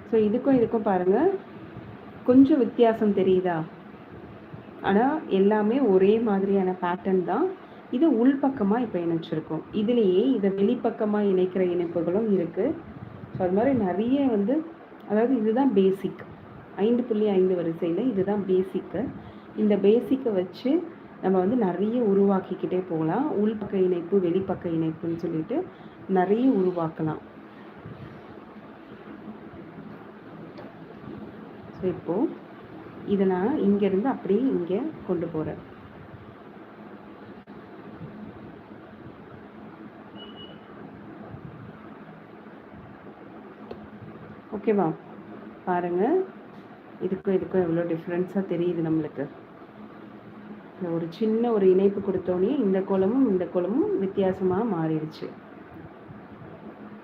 So இதுக்கும் பாருங்கள் கொஞ்சம் வித்தியாசம் தெரியுதா? ஆனால் எல்லாமே ஒரே மாதிரியான பேட்டர்ன் தான். இது உள்பக்கமாக இப்போ இணைச்சிருக்கோம். இதுலேயே இதை வெளிப்பக்கமாக இணைக்கிற இணைப்புகளும் இருக்குது. ஸோ அது மாதிரி நிறைய அதாவது இதுதான் பேசிக். 5.5 வரிசையில் இதுதான் பேசிக்கு. இந்த பேசிக்கை வச்சு நம்ம நிறைய உருவாக்கிக்கிட்டே போகலாம். உள்பக்க இணைப்பு, வெளிப்பக்க இணைப்புன்னு சொல்லிட்டு நிறைய உருவாக்கலாம். ஸோ இப்போது இதை நான் இங்கேருந்து அப்படியே இங்கே கொண்டு போகிறேன். ஓகேவா? பாருங்கள், இதுக்கும் எவ்வளோ டிஃப்ரென்ஸாக தெரியுது நம்மளுக்கு. ஒரு சின்ன ஒரு இணைப்பு கொடுத்தோன்னே இந்த கோலமும் இந்த கோலமும் வித்தியாசமாக மாறிடுச்சு.